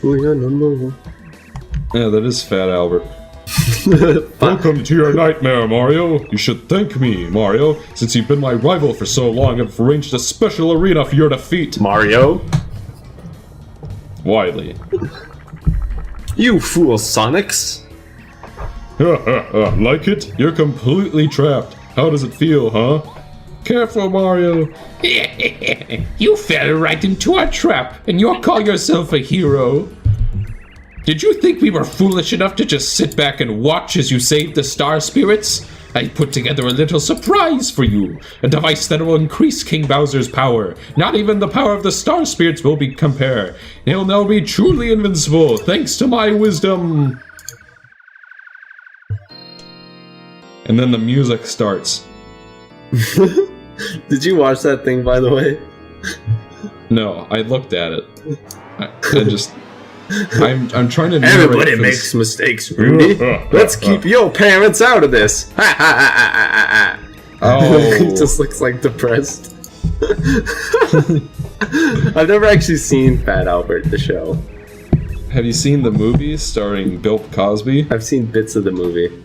We are number one. Yeah, that is Fat Albert. Welcome to your nightmare, Mario. You should thank me, Mario. Since you've been my rival for so long, I've arranged a special arena for your defeat. Mario? Wily. You fool, Sonics! Like it? You're completely trapped. How does it feel, huh? Careful, Mario. You fell right into our trap, and you call yourself a hero. Did you think we were foolish enough to just sit back and watch as you saved the Star Spirits? I put together a little surprise for you. A device that will increase King Bowser's power. Not even the power of the Star Spirits will be compared. He'll now be truly invincible, thanks to my wisdom. And then the music starts. Did you watch that thing, by the way? No, I looked at it. I'm trying to. Everybody makes mistakes, Rudy. Let's keep your parents out of this. Oh, He just looks like depressed. I've never actually seen Fat Albert, the show. have you seen the movie starring Bill Cosby? I've seen bits of the movie.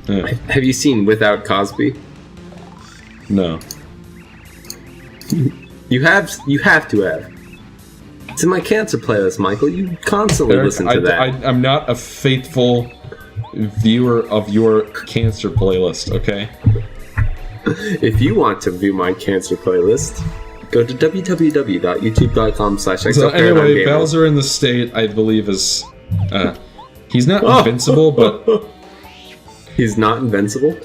Yeah. Have you seen Without Cosby? No. You have to have. It's in my cancer playlist, Michael. You constantly Eric, listen to that. I'm not a faithful viewer of your cancer playlist, okay? If you want to view my cancer playlist, go to www.youtube.com/xlparadimegamer. So anyway, Bowser in the State, I believe, is... he's not invincible, but... He's not invincible?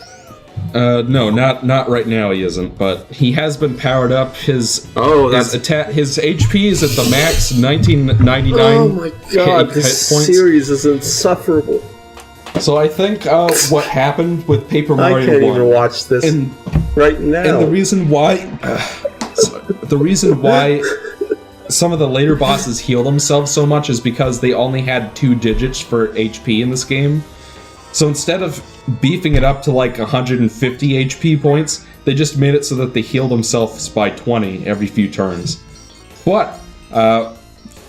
No, not right now he isn't, but he has been powered up. His HP is at the max, 1999. Oh my god, this series is insufferable. So I think what happened with Paper Mario 1... I can't even watch this right now. And the reason why... some of the later bosses heal themselves so much is because they only had 2 digits for HP in this game. So instead of beefing it up to like 150 HP points, they just made it so that they heal themselves by 20 every few turns. But,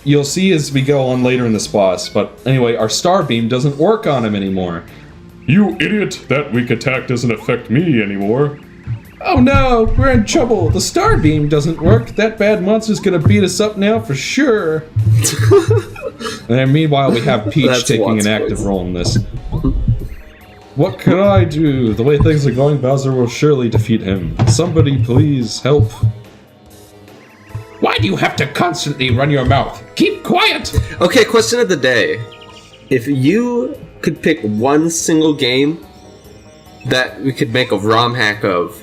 you'll see as we go on later in this boss, but anyway, our Star Beam doesn't work on him anymore. You idiot! That weak attack doesn't affect me anymore. Oh no, we're in trouble. The Star Beam doesn't work. That bad monster's gonna beat us up now for sure. And then meanwhile, we have Peach taking an active role in this. What can I do? The way things are going, Bowser will surely defeat him. Somebody please help. Why do you have to constantly run your mouth? Keep quiet! Okay, question of the day. If you could pick one single game that we could make a ROM hack of,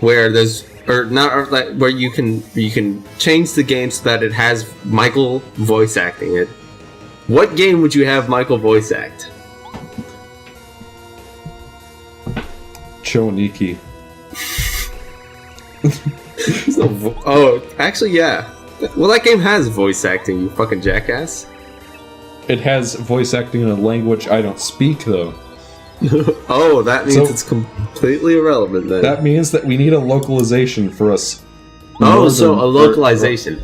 where where you can change the game so that it has Michael voice acting it, what game would you have Michael voice act? Choniki. Actually, yeah. Well, that game has voice acting, you fucking jackass. It has voice acting in a language I don't speak, though. Oh, that means it's completely irrelevant then. That means that we need a localization for us. Oh, so a localization.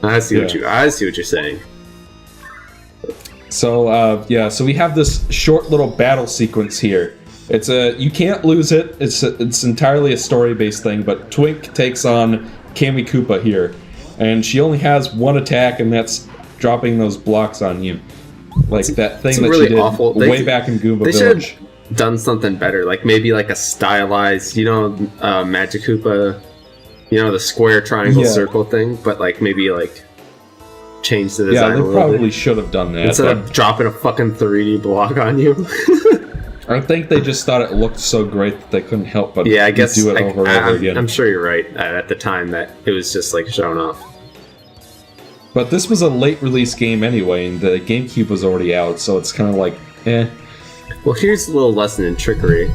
I see what you're saying. So, so we have this short little battle sequence here. You can't lose it. It's entirely a story-based thing, but Twink takes on Kami Koopa here. And she only has one attack, and that's dropping those blocks on you. Like that thing that really she did awful. way back in Goomba Village. They should have done something better, like maybe like a stylized, Magic Koopa, the square, triangle, circle thing, but like maybe like change the design a little bit. Yeah, they probably should have done that. Instead of dropping a fucking 3D block on you. I think they just thought it looked so great that they couldn't help but do it over and over again. I'm sure you're right at the time that it was just like shown off. But this was a late release game anyway, and the GameCube was already out, so it's kind of like, eh. Well, here's a little lesson in trickery.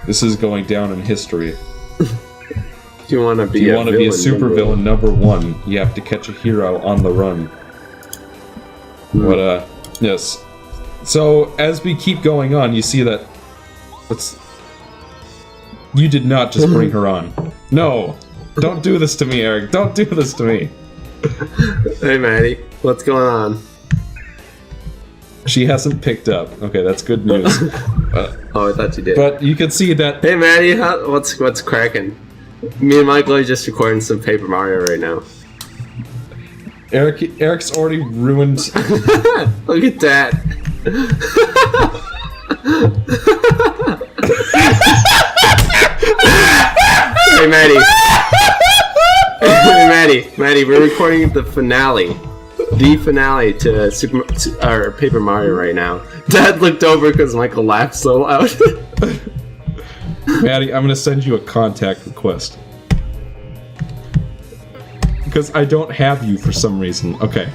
This is going down in history. If you want to be a supervillain number one, you have to catch a hero on the run. But, yes. So, as we keep going on, you see that... You did not just bring her on. No! Don't do this to me, Eric. Don't do this to me. Hey, Maddie, what's going on? She hasn't picked up. Okay, that's good news. Oh, I thought you did. But you can see that. Hey, Maddie, what's cracking? Me and Michael are just recording some Paper Mario right now. Eric's already ruined. Look at that. Hey, Maddie. Hey, Maddie, we're recording the finale. The finale to Paper Mario right now. Dad looked over because Michael laughed so loud. Maddie, I'm gonna send you a contact request. Because I don't have you for some reason. Okay.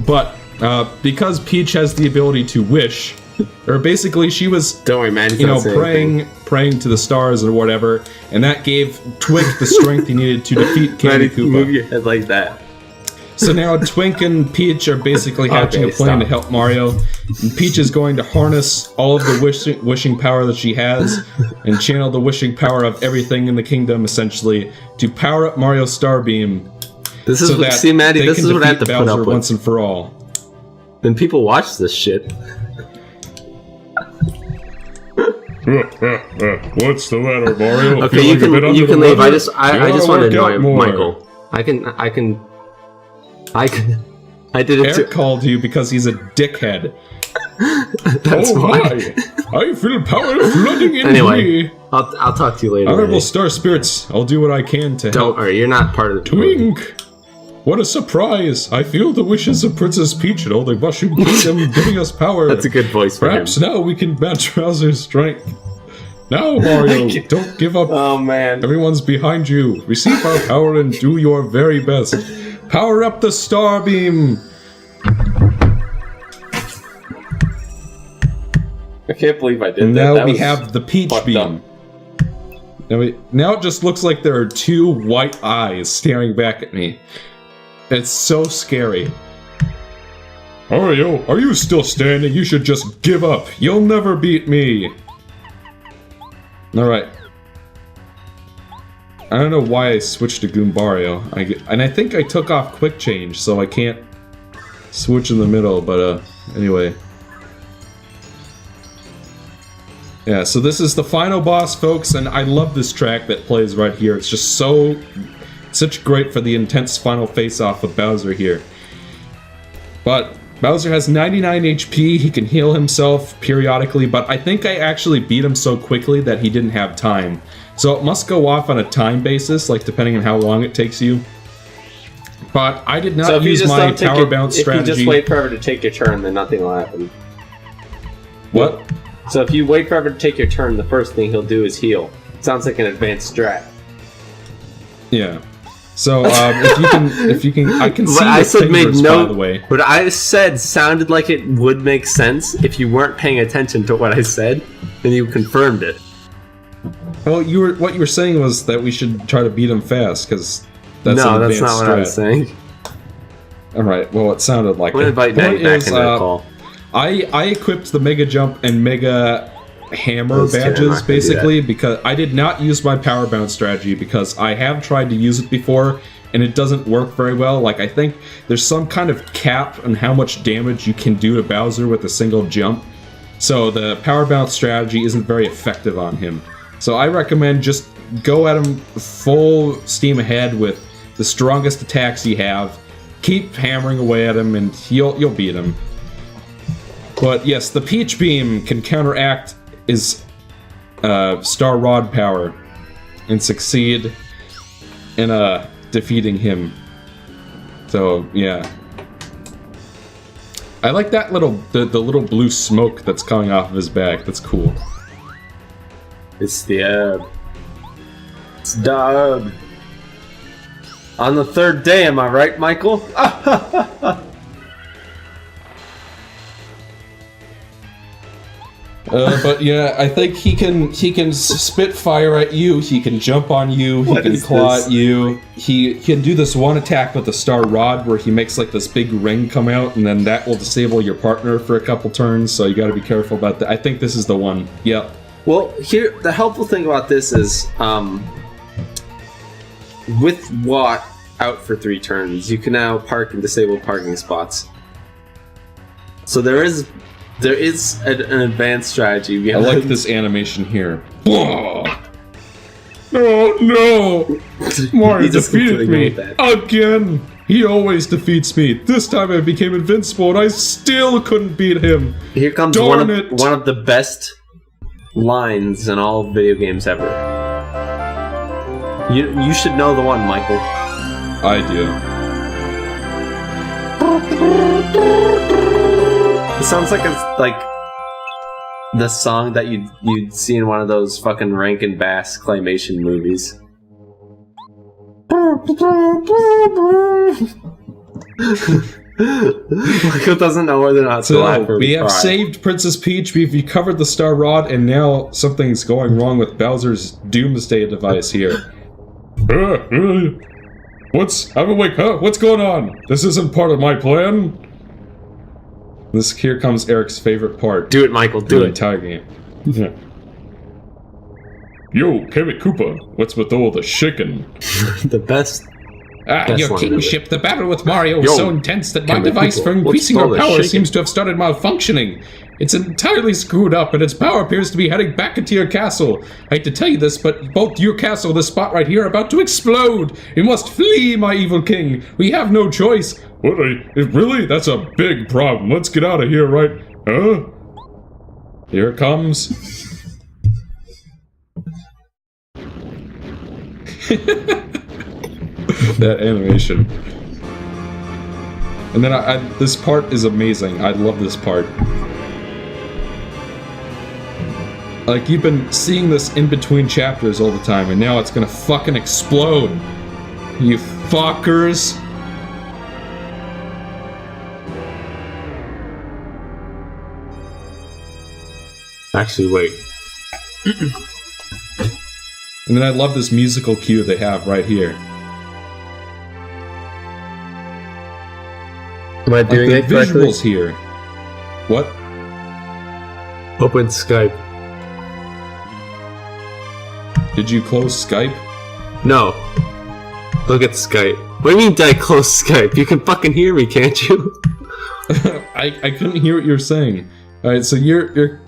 But, because Peach has the ability to wish, or basically she was, Don't worry, man. praying to the stars or whatever, and that gave Twink the strength he needed to defeat Candy Koopa. Move your head like that. So now Twink and Peach are basically hatching a plan to help Mario. And Peach is going to harness all of the wishing power that she has and channel the wishing power of everything in the kingdom, essentially, to power up Mario's Starbeam. This is so see, Maddie. This is what I have to put Bowser up with. once and for all. Then people watch this shit. What's the matter, Mario? Okay, you can leave. I just want to annoy Michael. I did it Eric called you because he's a dickhead. That's my! I feel power flooding in me. I'll talk to you later. Honorable Star Spirits, I'll do what I can to help. Don't worry, you're not part of the Twink! What a surprise! I feel the wishes of Princess Peach and all the Mushroom Kingdom giving us power. That's a good voice for Perhaps him. now we can match Bowser's strength. Now, Mario, don't give up. Oh, man. Everyone's behind you. Receive our power and do your very best. Power up the Starbeam! I can't believe I did and that. now That we was have the Peach fucked Beam. Now it just looks like there are two white eyes staring back at me. It's so scary. Mario, are you still standing? You should just give up. You'll never beat me. Alright. I don't know why I switched to Goombario. And I think I took off Quick Change, so I can't switch in the middle, but anyway. Yeah, so this is the final boss, folks, and I love this track that plays right here. It's just such great for the intense final face-off with Bowser here. But Bowser has 99 HP, he can heal himself periodically, but I think I actually beat him so quickly that he didn't have time. So it must go off on a time basis, like depending on how long it takes you. But I did not use my power bounce strategy. If you just wait forever to take your turn, then nothing will happen. What? So if you wait forever to take your turn, the first thing he'll do is heal. Sounds like an advanced strat. Yeah. So if you can, I can see what your I said fingers, made no. by the way. What I said sounded like it would make sense if you weren't paying attention to what I said, and you confirmed it. Well, what you were saying was that we should try to beat him fast, because that's an advanced not what I was saying. Alright, well, it sounded like I'm gonna invite Maddie back into the call. I equipped the Mega Jump and Mega Hammer badges, basically, because I did not use my Power Bounce strategy, because I have tried to use it before, and it doesn't work very well. Like, I think there's some kind of cap on how much damage you can do to Bowser with a single jump, so the Power Bounce strategy isn't very effective on him. So I recommend just go at him full steam ahead with the strongest attacks you have, keep hammering away at him, and you'll beat him. But yes, the Peach Beam can counteract his Star Rod power and succeed in defeating him. So yeah, I like that the little blue smoke that's coming off of his back. That's cool. It's the it's Dub. On the third day, am I right, Michael? But yeah, I think he can spit fire at you. He can jump on you. He can claw at you. He can do this one attack with the Star Rod where he makes like this big ring come out, and then that will disable your partner for a couple turns. So you got to be careful about that. I think this is the one. Yep. Well, here the helpful thing about this is, with Watt, out for 3 turns. You can now park in disabled parking spots. So there is an advanced strategy I behind. like this animation here. Oh no! Mario He just defeated completely me made that. again. He always defeats me. This time I became invincible, and I still couldn't beat him. Here comes Darn one it. of the best lines in all video games ever. You should know the one, Michael. I do. It sounds like the song that you'd see in one of those fucking Rankin Bass claymation movies. Michael doesn't know whether or not to laugh or We have cry. saved Princess Peach, we've recovered the Star Rod, and now something's going wrong with Bowser's Doomsday device here. I'm awake, huh? What's going on? This isn't part of my plan. Here comes Eric's favorite part. Do it, Michael. of Do the it. entire game. Yeah. Yo, Kermit Koopa, what's with all the shaking? The best. That's Your one kingship, the battle with Mario was Yo, so intense that my Kermit device Koopa, for what's increasing all our the power shaking? seems to have started malfunctioning. It's entirely screwed up, and its power appears to be heading back into your castle. I hate to tell you this, but both your castle and this spot right here are about to explode. You must flee, my evil king. We have no choice. What? Really? That's a big problem. Let's get out of here, right? Huh? Here it comes. That animation. And then this part is amazing. I love this part. Like, you've been seeing this in between chapters all the time, and now it's gonna fucking explode. You fuckers. Actually, wait. And then I love this musical cue they have right here. Am I Like, doing the it correctly? visuals here. What? Open Skype. Did you close Skype? No. Look at Skype. What do you mean did I close Skype? You can fucking hear me, can't you? I couldn't hear what you were saying. Alright, so you're...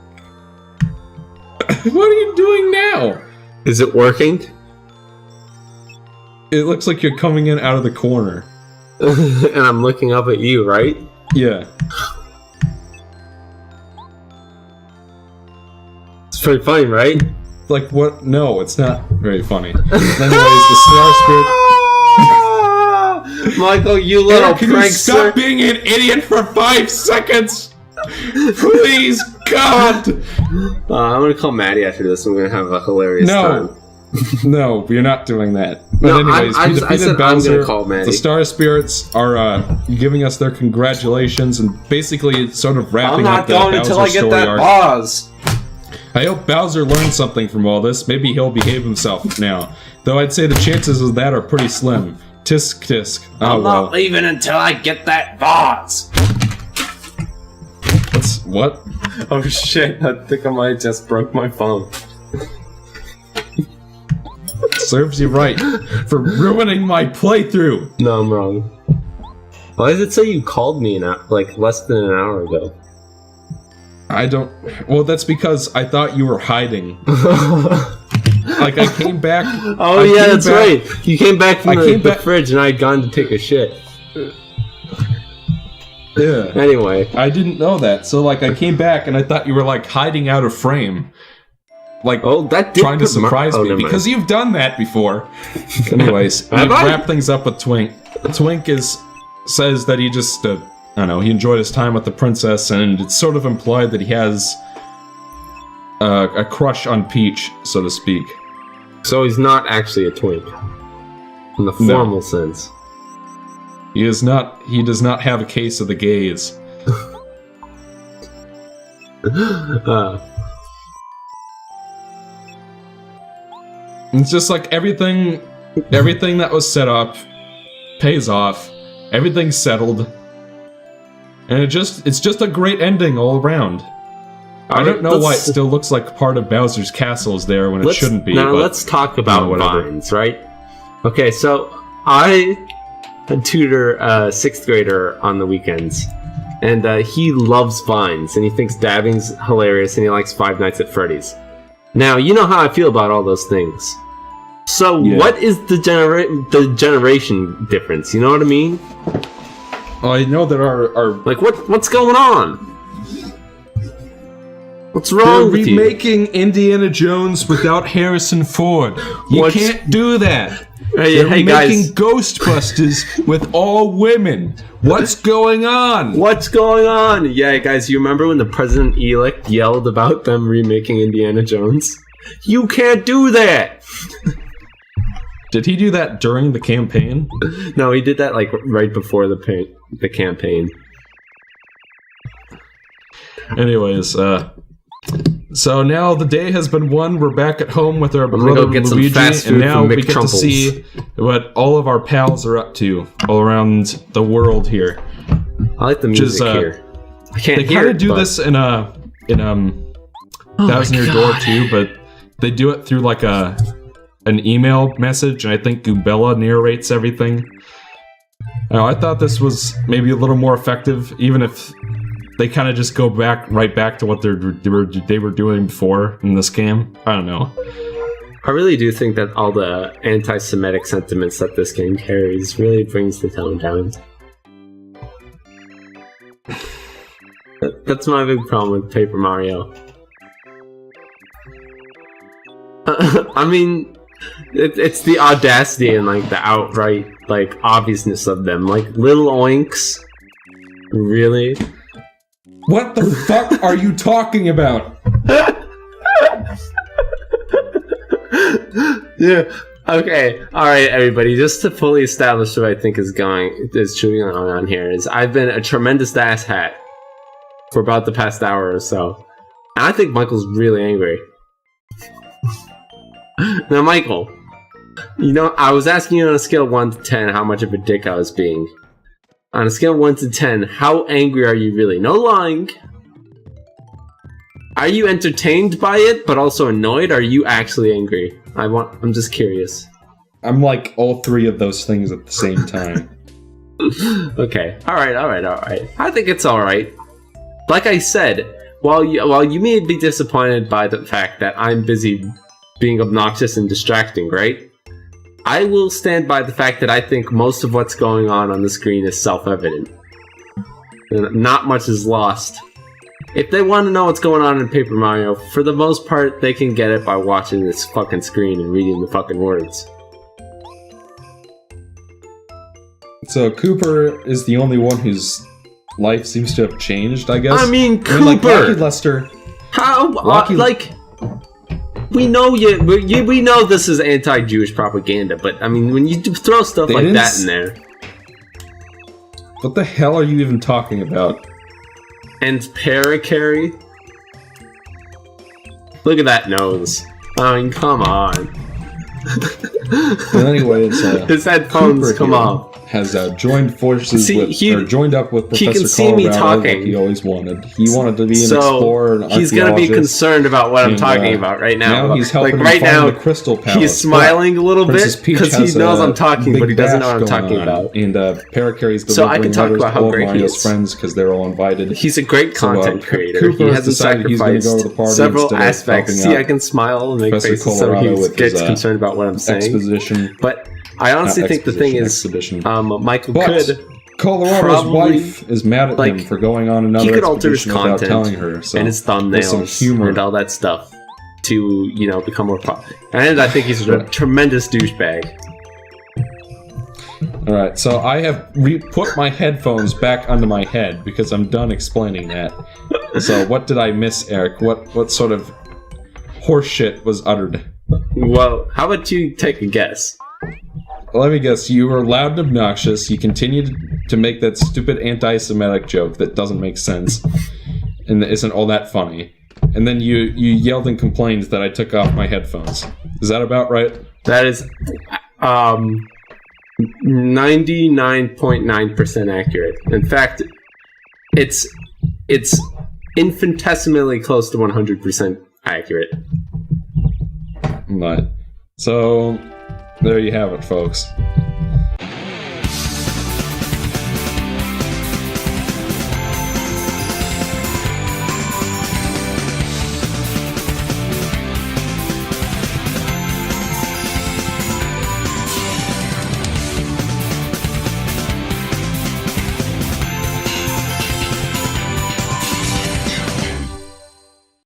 What are you doing now? Is it working? It looks like you're coming in out of the corner. And I'm looking up at you, right? Yeah. It's pretty funny, right? Like, what? No, it's not very funny. Anyways, the Star Spirit... Michael, you little Can you prankster! stop being an idiot for 5 seconds? Please, God! I'm gonna call Maddie after this. I'm gonna have a hilarious No. time. No, we're not doing that. But No, anyways, I we said defeated I'm gonna Bowser. call Maddie. The Star Spirits are giving us their congratulations, and basically it's sort of I'm wrapping not up the going Bowser until I get story that arc. vase. I hope Bowser learned something from all this. Maybe he'll behave himself now. Though I'd say the chances of that are pretty slim. Tisk tisk. Oh I'm well. not leaving until I get that vase. What? Oh shit! I think I might have just broke my phone. Serves you right for ruining my playthrough. No, I'm wrong. Why does it say you called me less than an hour ago? I don't. Well, that's because I thought you were hiding. Like, I came back. Oh yeah, that's right. You came back from the back- fridge and I had gone to take a shit. Yeah. Anyway, I didn't know that, so like I came back and I thought you were like hiding out of frame, like that did trying to put my- surprise oh, me never because you've done that before. Anyways, we Have I? wrap things up with Twink. Twink says that he just I don't know, he enjoyed his time with the princess, and it's sort of implied that he has a crush on Peach, so to speak. So he's not actually a twink in the formal sense. He is not. He does not have a case of the gays. It's just like everything that was set up pays off. Everything's settled, and it's just a great ending all around. I don't know why it still looks like part of Bowser's castle is there when it shouldn't be. Now but let's talk about whatever. vines, right? Okay, so I tutor a 6th grader on the weekends. And he loves vines, and he thinks dabbing's hilarious, and he likes Five Nights at Freddy's. Now, you know how I feel about all those things. So, what is the generation difference? You know what I mean? Well, I know there are like what's going on? What's wrong with you? They're remaking Indiana Jones without Harrison Ford. You can't do that. They're making guys. Ghostbusters with all women. What's going on? What's going on? Yeah, guys, you remember when the president-elect yelled about them remaking Indiana Jones? You can't do that! Did he do that during the campaign? No, he did that like right before the campaign. Anyways, so now the day has been won. We're back at home with our brother go get some Luigi, fast food and now from we get to McTrumples. see what all of our pals are up to all around the world here. I like the music here. I can't They hear kind it, of do but- this in Thousand Year Door too, but they do it through like an email message, and I think Goombella narrates everything. I thought this was maybe a little more effective, even if they kind of just go right back to what they were doing before in this game. I don't know. I really do think that all the anti-Semitic sentiments that this game carries really brings the tone down. That's my big problem with Paper Mario. I mean, it's the audacity and like the outright like obviousness of them, like little oinks. Really? What the fuck are you talking about? Yeah. Okay. All right, everybody. Just to fully establish what I think is truly going on here is I've been a tremendous asshat for about the past hour or so, and I think Michael's really angry. Now, Michael, you know, I was asking you on a scale of 1 to 10 how much of a dick I was being. On a scale of 1 to 10, how angry are you really? No lying. Are you entertained by it, but also annoyed? Or are you actually angry? I'm just curious. I'm like all three of those things at the same time. Okay. Alright. I think it's alright. Like I said, while you may be disappointed by the fact that I'm busy being obnoxious and distracting, right? I will stand by the fact that I think most of what's going on the screen is self-evident. Not much is lost. If they want to know what's going on in Paper Mario, for the most part, they can get it by watching this fucking screen and reading the fucking words. So Cooper is the only one whose life seems to have changed, I guess. I mean, Cooper! like Lucky Lester. How? We know we know this is anti-Jewish propaganda, but I mean, when you throw stuff like that in there... What the hell are you even talking about? And Paracarry? Look at that nose. I mean, come on. But anyways, his headphones Cooper come here off. Has joined forces joined up with Professor he can see me Colorado talking. like he always wanted. He wanted to be an explorer, an he's gonna be concerned about what I'm talking about right now. Now he's helping like, him find the Crystal Palace. He's smiling a little bit because he knows I'm talking, but he doesn't know what I'm talking about. And Paracarry's so I can talk about how great he is. Friends because they're all invited. He's a great content creator. Cooper he hasn't sacrificed several aspects. See, I can smile and make faces, so he gets concerned about what I'm saying. Exposition, but I honestly think the thing is, Michael could. Colorado's wife is mad at him for going on another expedition without telling her. So and his thumbnails and all that stuff to, become more popular. And I think he's a tremendous douchebag. Alright, so I have put my headphones back onto my head because I'm done explaining that. So what did I miss, Eric? What sort of horseshit was uttered? Well, how about you take a guess? Let me guess, you were loud and obnoxious, you continued to make that stupid anti-Semitic joke that doesn't make sense, and isn't all that funny. And then you yelled and complained that I took off my headphones. Is that about right? That is, 99.9% accurate. In fact, it's infinitesimally close to 100% accurate. Right. So... there you have it, folks.